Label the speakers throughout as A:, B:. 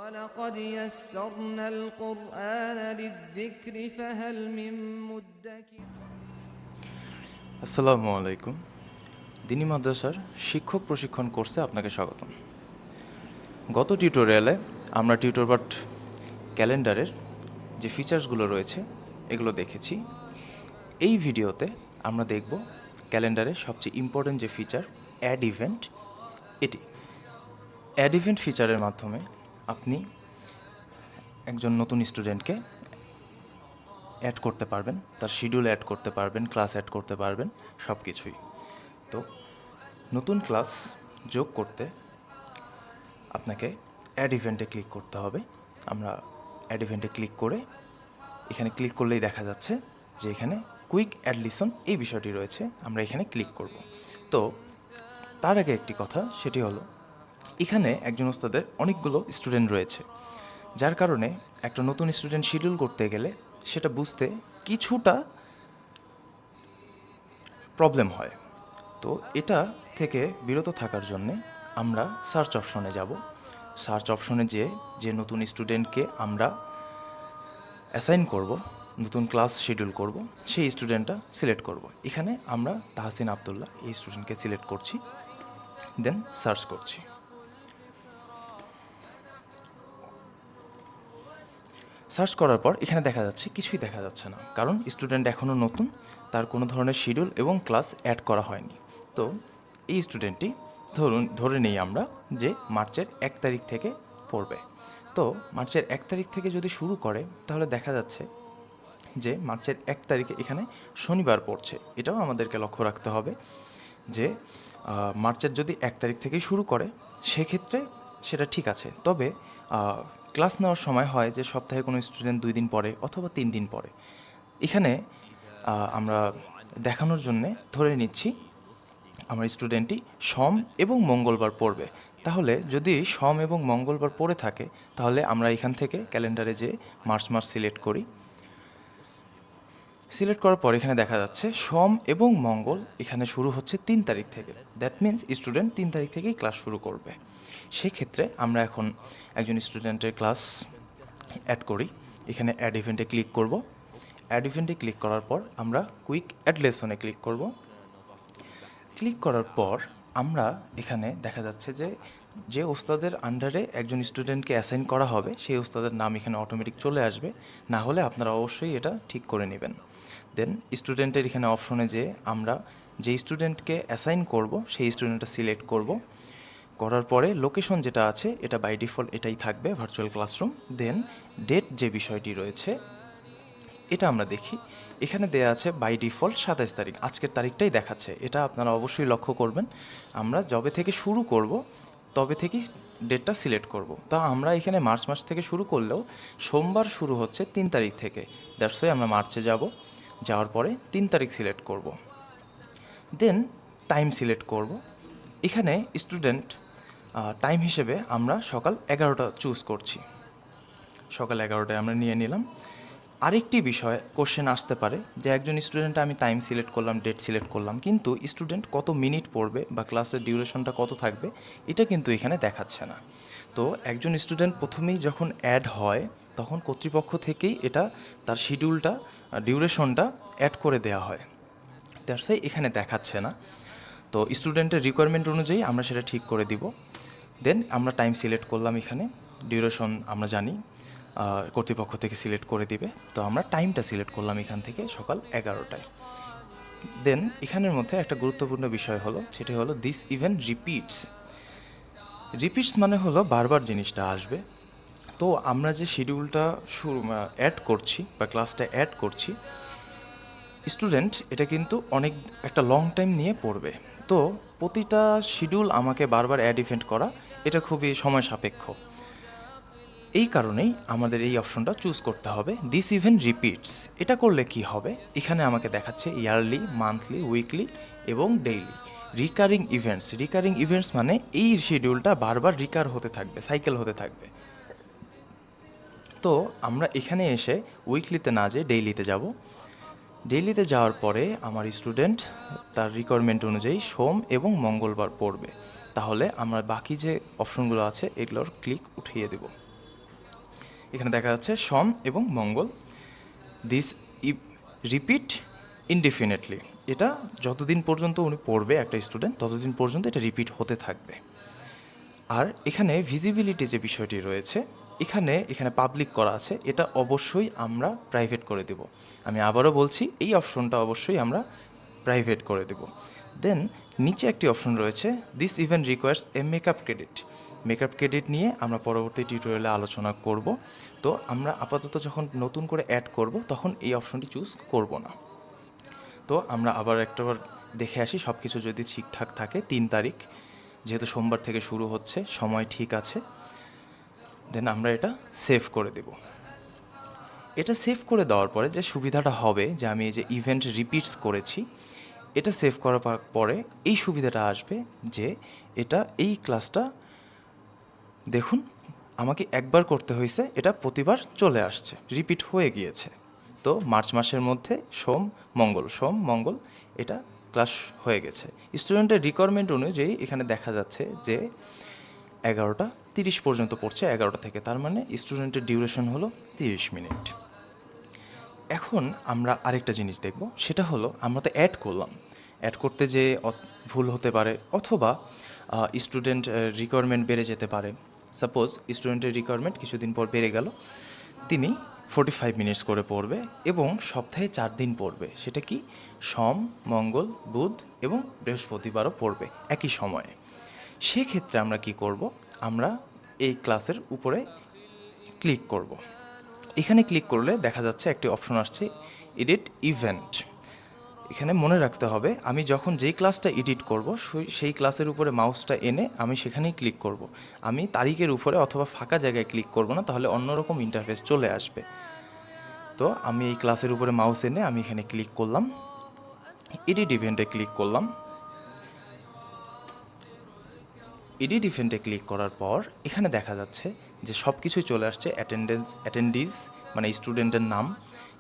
A: ولقد يسرنا القرآن للذكر فهل من مدكر
B: আসসালামু আলাইকুম। দিনী মাদ্রাসার শিক্ষক প্রশিক্ষণ কোর্সে আপনাকে স্বাগতম। গত টিউটোরিয়ালে আমরা টিউটোরবাট ক্যালেন্ডারের যে ফিচার্সগুলো রয়েছে এগুলো দেখেছি। এই ভিডিওতে আমরা দেখব ক্যালেন্ডারের সবচেয়ে ইম্পর্ট্যান্ট যে ফিচার অ্যাড ইভেন্ট। এটি অ্যাড ইভেন্ট ফিচারের মাধ্যমে আপনি একজন নতুন স্টুডেন্টকে অ্যাড করতে পারবেন, তার শিডিউল অ্যাড করতে পারবেন, ক্লাস অ্যাড করতে পারবেন, সব কিছুই। তো নতুন ক্লাস যোগ করতে আপনাকে অ্যাড ইভেন্টে ক্লিক করতে হবে। আমরা অ্যাড ইভেন্টে ক্লিক করে এখানে ক্লিক করলেই দেখা যাচ্ছে যে এখানে কুইক অ্যাড লিসন এই বিষয়টি রয়েছে, আমরা এখানে ক্লিক করব। তো তার আগে একটি কথা, সেটি হলো এখানে একজন ওস্তাদের অনেকগুলো স্টুডেন্ট রয়েছে, যার কারণে একটা নতুন স্টুডেন্ট শিডিউল করতে গেলে সেটা বুঝতে কিছুটা প্রবলেম হয়। তো এটা থেকে বিরত থাকার জন্যে আমরা সার্চ অপশনে যাব। সার্চ অপশনে যে নতুন স্টুডেন্টকে আমরা অ্যাসাইন করব, নতুন ক্লাস শিডিউল করব, সেই স্টুডেন্টটা সিলেক্ট করব। এখানে আমরা তাহসিন আবদুল্লাহ এই স্টুডেন্টকে সিলেক্ট করছি, দেন সার্চ করছি। সার্চ করার পর এখানে দেখা যাচ্ছে কিছুই দেখা যাচ্ছে না, কারণ স্টুডেন্ট এখনও নতুন, তার কোনো ধরনের শিডিউল এবং ক্লাস অ্যাড করা হয়নি। তো এই স্টুডেন্টটি ধরে নেই আমরা যে মার্চের 1 তারিখ থেকে পড়বে। তো মার্চের 1 তারিখ থেকে যদি শুরু করে তাহলে দেখা যাচ্ছে যে মার্চের 1 তারিখে এখানে শনিবার পড়ছে। এটাও আমাদেরকে লক্ষ্য রাখতে হবে যে মার্চের যদি 1 তারিখ থেকেই শুরু করে সেক্ষেত্রে সেটা ঠিক আছে। তবে ক্লাস নেওয়ার সময় হয় যে সপ্তাহে কোনো স্টুডেন্ট 2 দিন পরে অথবা 3 দিন পরে। এখানে আমরা দেখানোর জন্যে ধরে নিচ্ছি আমার স্টুডেন্টটি সোম এবং মঙ্গলবার পড়বে। তাহলে যদি সোম এবং মঙ্গলবার পড়ে থাকে তাহলে আমরা এখান থেকে ক্যালেন্ডারে যে মার্চ মাস সিলেক্ট করি। সিলেক্ট করার পর এখানে দেখা যাচ্ছে সোম এবং মঙ্গল এখানে শুরু হচ্ছে 3 তারিখ থেকে। দ্যাট মিন্স স্টুডেন্ট 3 তারিখ থেকেই ক্লাস শুরু করবে। সেক্ষেত্রে আমরা এখন একজন স্টুডেন্টের ক্লাস অ্যাড করি। এখানে অ্যাড ইভেন্টে ক্লিক করব। অ্যাড ইভেন্টে ক্লিক করার পর আমরা কুইক অ্যাড লেসনে ক্লিক করব। ক্লিক করার পর আমরা এখানে দেখা যাচ্ছে যে ওস্তাদের আন্ডারে একজন স্টুডেন্টকে অ্যাসাইন করা হবে সেই ওস্তাদের নাম এখানে অটোমেটিক চলে আসবে। না হলে আপনারা অবশ্যই এটা ঠিক করে নেবেন। দেন স্টুডেন্টের এখানে অপশনে আমরা যে স্টুডেন্টকে অ্যাসাইন করব সেই স্টুডেন্টটা সিলেক্ট করব। করার পরে লোকেশন যেটা আছে এটা বাই ডিফল্ট এটাই থাকবে, ভার্চুয়াল ক্লাসরুম। দেন ডেট যে বিষয়টি রয়েছে এটা আমরা দেখি। এখানে দেয়া আছে বাই ডিফল্ট 27 তারিখ, আজকের তারিখটাই দেখাচ্ছে। এটা আপনারা অবশ্যই লক্ষ্য করবেন। আমরা যবে থেকে শুরু করব তবে থেকেই ডেটটা সিলেক্ট করব। তা আমরা এখানে মার্চ মাস থেকে শুরু করলেও সোমবার শুরু হচ্ছে 3 তারিখ থেকে। দ্যাটস ওয়াই আমরা মার্চে যাব, যাওয়ার পরে 3 তারিখ সিলেক্ট করব। দেন টাইম সিলেক্ট করব। এখানে স্টুডেন্ট টাইম হিসেবে আমরা সকাল 11টা চুজ করছি। সকাল 11টায় আমরা নিয়ে নিলাম। আরেকটি বিষয় কোশ্চেন আসতে পারে যে একজন স্টুডেন্ট আমি টাইম সিলেক্ট করলাম, ডেট সিলেক্ট করলাম, কিন্তু স্টুডেন্ট কত মিনিট পড়বে বা ক্লাসের ডিউরেশনটা কত থাকবে এটা কিন্তু এখানে দেখাচ্ছে না। তো একজন স্টুডেন্ট প্রথমেই যখন অ্যাড হয় তখন কর্তৃপক্ষ থেকেই এটা তার শিডিউলটা ডিউরেশনটা অ্যাড করে দেওয়া হয়, দ্যাটস ওয়াই এখানে দেখাচ্ছে না। তো স্টুডেন্টের রিকোয়ারমেন্ট অনুযায়ী আমরা সেটা ঠিক করে দিব। দেন আমরা টাইম সিলেক্ট করলাম, এখানে ডিউরেশন আমরা জানি কর্তৃপক্ষ থেকে সিলেক্ট করে দিবে। তো আমরা টাইমটা সিলেক্ট করলাম এখান থেকে সকাল 11টায়। দেন এখানের মধ্যে একটা গুরুত্বপূর্ণ বিষয় হলো, সেটি হলো দিস ইভেন্ট রিপিটস। রিপিটস মানে হলো বারবার জিনিসটা আসবে। তো আমরা যে শিডিউলটা অ্যাড করছি বা ক্লাসটা অ্যাড করছি, স্টুডেন্ট এটা কিন্তু অনেক একটা লং টাইম নিয়ে পড়বে। তো প্রতিটা শিডিউল আমাকে বারবার অ্যাড ইভেন্ট করা এটা খুবই সময় সাপেক্ষ। এই কারণেই আমাদের এই অপশনটা চুজ করতে হবে, দিস ইভেন্ট রিপিটস। এটা করলে কি হবে, এখানে আমাকে দেখাচ্ছে ইয়ারলি, মান্থলি, উইকলি এবং ডেইলি। রিকারিং ইভেন্টস মানে এই শিডিউলটা বারবার রিকার হতে থাকবে, সাইকেল হতে থাকবে। তো আমরা এখানে এসে উইকলিতে না যেয়ে ডেইলিতে যাব। ডেইলিতে যাওয়ার পরে আমার স্টুডেন্ট তার রিকোয়ারমেন্ট অনুযায়ী সোম এবং মঙ্গলবার পড়বে। তাহলে আমরা বাকি যে অপশনগুলো আছে এগুলোর ক্লিক উঠিয়ে দেব। এখানে দেখা যাচ্ছে সোম এবং মঙ্গল, দিস রিপিট ইনডিফিনিটলি। এটা যতদিন পর্যন্ত উনি পড়বে একটা স্টুডেন্ট, ততদিন পর্যন্ত এটা রিপিট হতে থাকবে। আর এখানে ভিজিবিলিটি যে বিষয়টি রয়েছে, এখানে পাবলিক করা আছে, এটা অবশ্যই আমরা প্রাইভেট করে দেব। আমি আবারও বলছি, এই অপশনটা অবশ্যই আমরা প্রাইভেট করে দেব। দেন নিচে একটি অপশন রয়েছে, this event requires A makeup credit. Makeup credit নিয়ে আমরা পরবর্তী টিউটোরিয়ালে আলোচনা করব। তো আমরা আপাতত যখন নতুন করে অ্যাড করব তখন এই অপশনটি চুজ করব না। তো আমরা আবার একটাবার দেখে আসি সব কিছু যদি ঠিকঠাক থাকে। 3 তারিখ যেহেতু সোমবার থেকে শুরু হচ্ছে, সময় ঠিক আছে। দেন আমরা এটা সেভ করে দেব। এটা সেভ করে দেওয়ার পরে যে সুবিধাটা হবে, যে আমি এই যে ইভেন্ট রিপিটস করেছি, এটা সেভ করার পরে এই সুবিধাটা আসবে যে এই ক্লাসটা দেখুন আমাকে একবার করতে হয়েছে, এটা প্রতিবার চলে আসছে, রিপিট হয়ে গিয়েছে। তো মার্চ মাসের মধ্যে সোম মঙ্গল এটা ক্লাস হয়ে গেছে। স্টুডেন্টের রিকোয়ারমেন্ট অনুযায়ী এখানে দেখা যাচ্ছে যে 11:30 পর্যন্ত পড়ছে, 11টা থেকে, তার মানে স্টুডেন্টের ডিউরেশন হলো 30 মিনিট। এখন আমরা আরেকটা জিনিস দেখব, সেটা হলো আমরা তো অ্যাড করলাম, অ্যাড করতে যে ভুল হতে পারে, অথবা স্টুডেন্ট রিকোয়ারমেন্ট বেড়ে যেতে পারে। সাপোজ স্টুডেন্টের রিকোয়ারমেন্ট কিছুদিন পর বেড়ে গেল, তিনি 45 মিনিটস করে পড়বে এবং সপ্তাহে 4 দিন পড়বে। সেটা কি? সোম, মঙ্গল, বুধ এবং বৃহস্পতিবারও পড়বে একই সময়ে। সেক্ষেত্রে আমরা কি করব? আমরা এই ক্লাসের উপরে ক্লিক করব। এখানে ক্লিক করলে দেখা যাচ্ছে একটি অপশন আসছে, এডিট ইভেন্ট। এখানে মনে রাখতে হবে, আমি যখন যেই ক্লাসটা এডিট করব সেই ক্লাসের উপরে মাউসটা এনে আমি সেখানেই ক্লিক করব। আমি তারিখের উপরে অথবা ফাঁকা জায়গায় ক্লিক করব না, তাহলে অন্যরকম ইন্টারফেস চলে আসবে। তো আমি এই ক্লাসের উপরে মাউস এনে আমি এখানে ক্লিক করলাম, এডিট ইভেন্টে ক্লিক করলাম। এডিট ইভেন্টে ক্লিক করার পর এখানে দেখা যাচ্ছে যে সব কিছুই চলে আসছে। অ্যাটেন্ডিজ মানে স্টুডেন্টের নাম,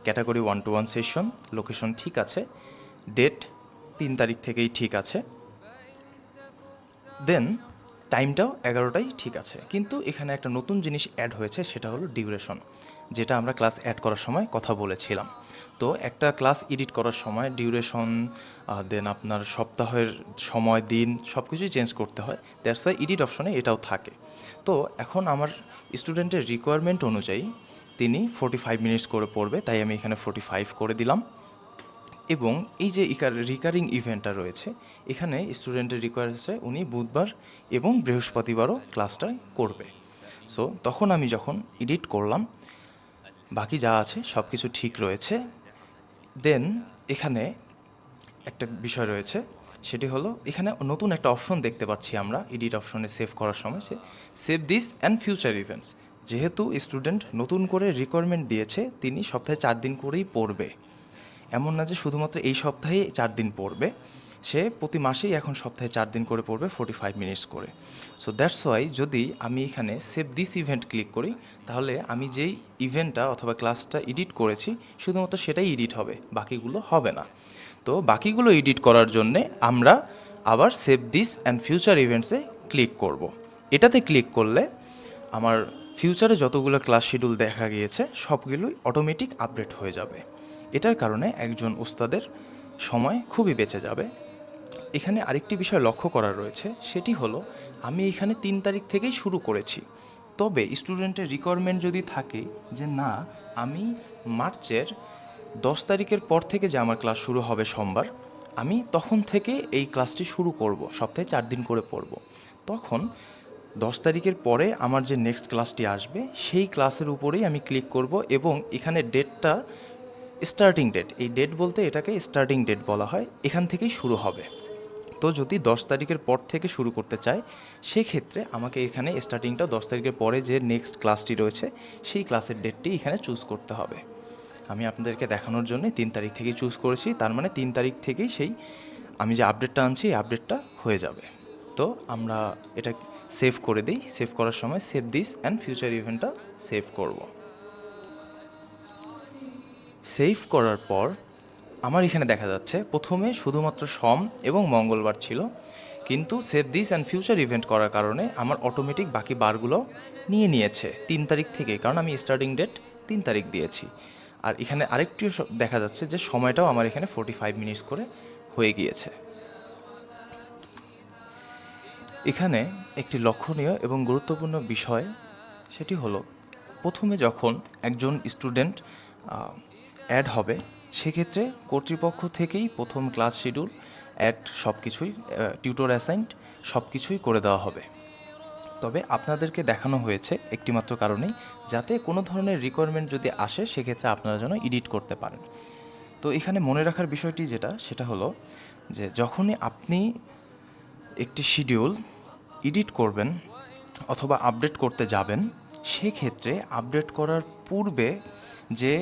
B: ক্যাটাগরি 1-to-1 সেশন, লোকেশন ঠিক আছে, ডেট 3 তারিখ থেকেই ঠিক আছে, দেন টাইমটাও 11টাই ঠিক আছে। কিন্তু এখানে একটা নতুন জিনিস অ্যাড হয়েছে, সেটা হলো ডিউরেশন, যেটা আমরা ক্লাস অ্যাড করার সময় কথা বলেছিলাম। তো একটা ক্লাস এডিট করার সময় ডিউরেশন, দেন আপনার সপ্তাহের সময়, দিন সব কিছুই চেঞ্জ করতে হয়। দ্যাটস ওয়াই এডিট অপশনে এটাও থাকে। তো এখন আমার স্টুডেন্টের রিকোয়ারমেন্ট অনুযায়ী তিনি 45 মিনিটস করে পড়বে, তাই আমি এখানে 45 করে দিলাম। এবং এই যে রিকারিং ইভেন্টটা রয়েছে, এখানে স্টুডেন্টের রিকোয়ারমেন্টে উনি বুধবার এবং বৃহস্পতিবারও ক্লাসটা করবে। সো তখন আমি যখন এডিট করলাম, বাকি যা আছে সব কিছু ঠিক রয়েছে। দেন এখানে একটা বিষয় রয়েছে, সেটি হলো এখানে নতুন একটা অপশন দেখতে পাচ্ছি আমরা এডিট অপশনে সেভ করার সময়, save this and future events. যেহেতু স্টুডেন্ট নতুন করে রিকোয়ারমেন্ট দিয়েছে, তিনি সপ্তাহে 4 দিন করেই পড়বে, এমন না যে শুধুমাত্র এই সপ্তাহে 4 দিন পড়বে, সে প্রতি মাসেই এখন সপ্তাহে 4 দিন করে পড়বে 45 মিনিটস করে। সো দ্যাটস ওয়াই যদি আমি এখানে সেভ দিস ইভেন্ট ক্লিক করি, তাহলে আমি যেই ইভেন্টটা অথবা ক্লাসটা এডিট করেছি শুধুমাত্র সেটাই এডিট হবে, বাকিগুলো হবে না। তো বাকিগুলো এডিট করার জন্যে আমরা আবার সেভ দিস অ্যান্ড ফিউচার ইভেন্টসে ক্লিক করব। এটাতে ক্লিক করলে আমার ফিউচারে যতগুলো ক্লাস শিডিউল দেখা গিয়েছে সবগুলোই অটোমেটিক আপডেট হয়ে যাবে। এটার কারণে একজন ওস্তাদের সময় খুবই বেঁচে যাবে। এখানে আরেকটি বিষয় লক্ষ্য করার রয়েছে, সেটি হলো আমি এখানে 3 তারিখ থেকেই শুরু করেছি, তবে স্টুডেন্টের রিকোয়ারমেন্ট যদি থাকে যে না, আমি মার্চের 10 তারিখের পর থেকে যে আমার ক্লাস শুরু হবে সোমবার, আমি তখন থেকে এই ক্লাসটি শুরু করব, সপ্তাহে 4 দিন করে পড়ব, তখন 10 তারিখের পরে আমার যে নেক্সট ক্লাসটি আসবে সেই ক্লাসের উপরেই আমি ক্লিক করব এবং এখানে ডেটটা স্টার্টিং ডেট, এই ডেট বলতে এটাকে স্টার্টিং ডেট বলা হয়, এখান থেকেই শুরু হবে। তো যদি 10 তারিখের পর থেকে শুরু করতে চাই, সেক্ষেত্রে আমাকে এখানে স্টার্টিংটা 10 তারিখের পরে যে নেক্সট ক্লাসটি রয়েছে সেই ক্লাসের ডেটটি এখানে চুজ করতে হবে। আমি আপনাদেরকে দেখানোর জন্য 3 তারিখ থেকেই চুজ করেছি, তার মানে 3 তারিখ থেকেই সেই আমি যে আপডেটটা আনছি এই আপডেটটা হয়ে যাবে। তো আমরা এটা সেভ করে দিই, সেভ করার সময় সেভ দিস অ্যান্ড ফিউচার ইভেন্টটা সেভ করব। সেভ করার পর আমার এখানে দেখা যাচ্ছে প্রথমে শুধুমাত্র সোম এবং মঙ্গলবার ছিল, কিন্তু save this and future event করার কারণে আমার অটোমেটিক বাকি বারগুলো নিয়েছে 3 তারিখ থেকে, কারণ আমি স্টার্টিং ডেট 3 তারিখ দিয়েছি। আর এখানে আরেকটিও দেখা যাচ্ছে যে সময়টাও আমার এখানে 45 মিনিটস করে হয়ে গিয়েছে। এখানে একটি লক্ষণীয় এবং গুরুত্বপূর্ণ বিষয় সেটি হলো, প্রথমে যখন একজন স্টুডেন্ট অ্যাড হবে সেক্ষেত্রে কর্তৃপক্ষ থেকেই প্রথম ক্লাস শিডিউল, অ্যাড সব কিছুই, টিউটর অ্যাসাইন্ড সব কিছুই করে দেওয়া হবে। তবে আপনাদেরকে দেখানো হয়েছে একটিমাত্র কারণেই, যাতে কোনো ধরনের রিকোয়ারমেন্ট যদি আসে সেক্ষেত্রে আপনারা যেন এডিট করতে পারেন। তো এখানে মনে রাখার বিষয়টি সেটা হলো যে যখনই আপনি একটি শিডিউল এডিট করবেন অথবা আপডেট করতে যাবেন, সেক্ষেত্রে আপডেট করার পূর্বে যে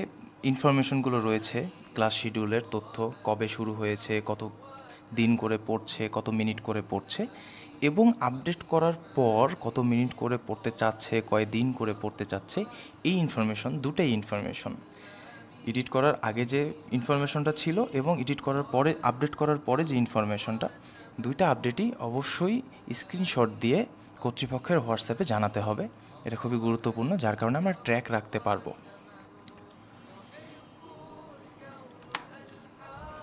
B: ইনফরমেশনগুলো রয়েছে, ক্লাস শিডিউলের তথ্য, কবে শুরু হয়েছে, কত দিন করে পড়ছে, কত মিনিট করে পড়ছে, এবং আপডেট করার পর কত মিনিট করে পড়তে চাচ্ছে, কয় দিন করে পড়তে চাচ্ছে, এই ইনফরমেশন, দুটাই ইনফরমেশন এডিট করার আগে যে ইনফরমেশনটা ছিল এবং এডিট করার পরে, আপডেট করার পরে যে ইনফরমেশনটা, দুইটা আপডেটই অবশ্যই স্ক্রিনশট দিয়ে কর্তৃপক্ষের হোয়াটসঅ্যাপে জানাতে হবে। এটা খুবই গুরুত্বপূর্ণ, যার কারণে আমরা ট্র্যাক রাখতে পারবো।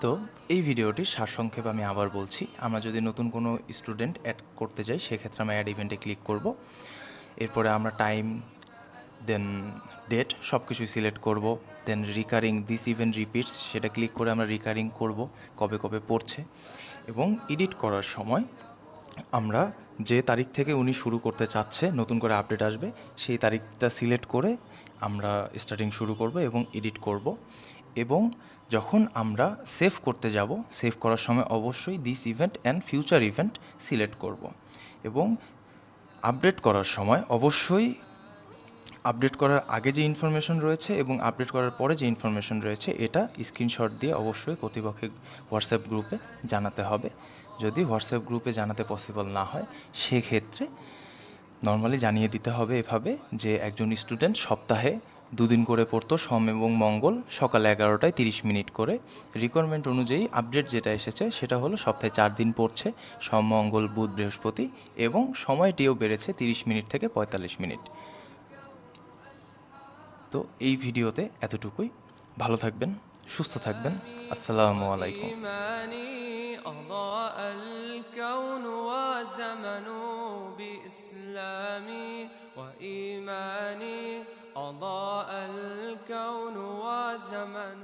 B: তো এই ভিডিওটির সারসংক্ষেপ আমি আবার বলছি, আমরা যদি নতুন কোনো স্টুডেন্ট অ্যাড করতে যাই সেক্ষেত্রে আমরা অ্যাড ইভেন্টে ক্লিক করব। এরপরে আমরা টাইম, দেন ডেট সব কিছুই সিলেক্ট করব। দেন রিকারিং দিস ইভেন্ট রিপিটস, সেটা ক্লিক করে আমরা রিকারিং করব কবে কবে পড়ছে। এবং এডিট করার সময় আমরা যে তারিখ থেকে উনি শুরু করতে চাচ্ছে, নতুন করে আপডেট আসবে, সেই তারিখটা সিলেক্ট করে আমরা স্টার্টিং শুরু করব এবং এডিট করব। এবং যখন আমরা সেভ করতে যাব, সেভ করার সময় অবশ্যই this event and future event select করব। এবং আপডেট করার সময় অবশ্যই আপডেট করার আগে যে ইনফরমেশন রয়েছে এবং আপডেট করার পরে যে ইনফরমেশন রয়েছে, এটা স্ক্রিনশট দিয়ে অবশ্যই কর্তৃপক্ষের হোয়াটসঅ্যাপ গ্রুপে জানাতে হবে। যদি হোয়াটসঅ্যাপ গ্রুপে জানাতে পসিবল না হয় সেক্ষেত্রে নর্মালি জানিয়ে দিতে হবে এভাবে যে একজন স্টুডেন্ট সপ্তাহে 2 দিন করে পড়তো, সোম এবং মঙ্গল সকাল 11টায় 30 মিনিট করে। রিকোয়ারমেন্ট অনুযায়ী আপডেট যেটা এসেছে সেটা হলো সপ্তাহে 4 দিন পড়ছে, সোম মঙ্গল বুধ বৃহস্পতি, এবং সময়টিও বেড়েছে 30 মিনিট থেকে 45 মিনিট। তো এই ভিডিওতে এতটুকুই। ভালো থাকবেন, সুস্থ থাকবেন। আসসালামু আলাইকুম।
A: أضاء الكون وزمن بإسلامي وإيماني، أضاء الكون وزمن